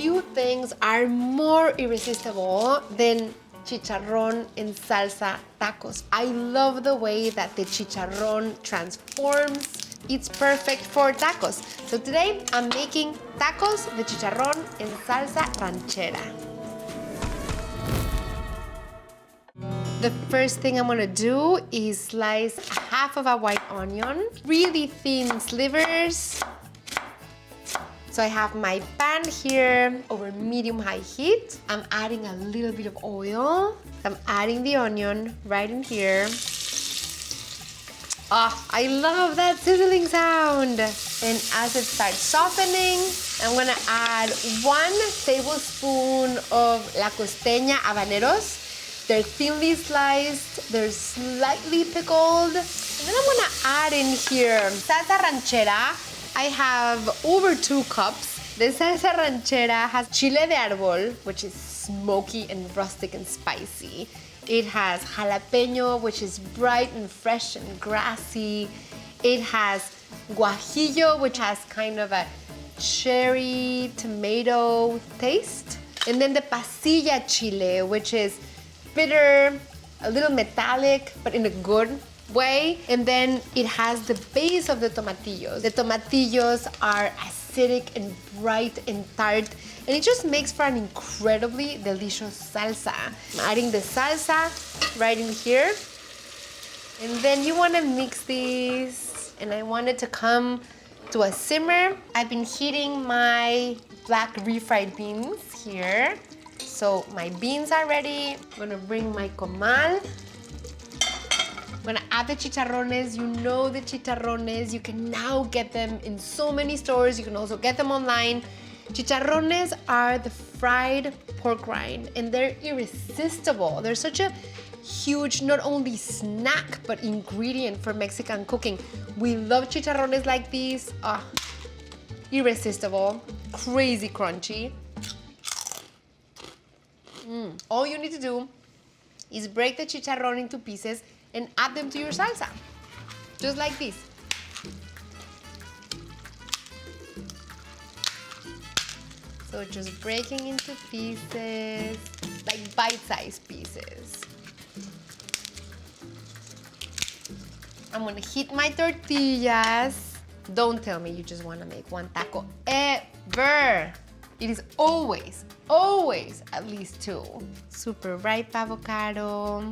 few things are more irresistible than chicharrón and salsa tacos. I love the way that the chicharrón transforms. It's perfect for tacos. So today I'm making tacos de chicharrón en salsa ranchera. The first thing I'm gonna do is slice half of a white onion, really thin slivers. So I have my pan here over medium-high heat. I'm adding a little bit of oil. I'm adding the onion right in here. Oh, I love that sizzling sound. And as it starts softening, I'm gonna add 1 tablespoon of La Costeña habaneros. They're thinly sliced, they're slightly pickled. And then I'm gonna add in here salsa ranchera. I have over 2 cups. The salsa ranchera has chile de árbol, which is smoky and rustic and spicy. It has jalapeño, which is bright and fresh and grassy. It has guajillo, which has kind of a cherry tomato taste. And then the pasilla chile, which is bitter, a little metallic, but in a good way. And then it has the base of the tomatillos. The tomatillos are acidic and bright and tart, and it just makes for an incredibly delicious salsa. I'm adding the salsa right in here. And then you wanna mix these, and I want it to come to a simmer. I've been heating my black refried beans here. So my beans are ready. I'm gonna bring my comal. I'm gonna add the chicharrones. You know the chicharrones. You can now get them in so many stores. You can also get them online. Chicharrones are the fried pork rind, and they're irresistible. They're such a huge, not only snack, but ingredient for Mexican cooking. We love chicharrones like these. Irresistible, crazy crunchy. All you need to do is break the chicharrón into pieces and add them to your salsa, just like this. So just breaking into pieces, like bite-sized pieces. I'm gonna heat my tortillas. Don't tell me you just wanna make one taco ever. It is always, always at least 2. Super ripe avocado.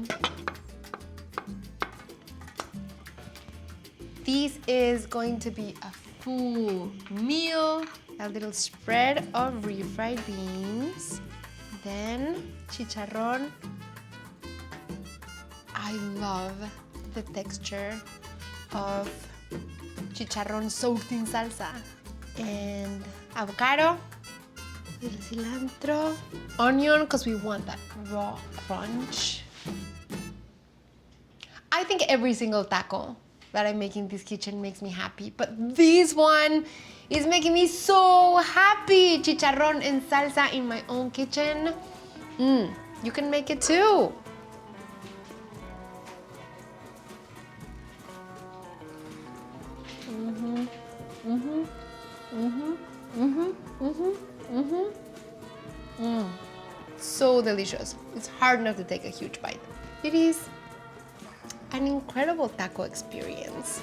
This is going to be a full meal. A little spread of refried beans. Then chicharrón. I love the texture of chicharrón soaked in salsa. And avocado. Little cilantro, onion, because we want that raw crunch. I think every single taco that I make in this kitchen makes me happy, but this one is making me so happy. Chicharrón and salsa in my own kitchen. You can make it too. So delicious. It's hard not to take a huge bite. It is an incredible taco experience.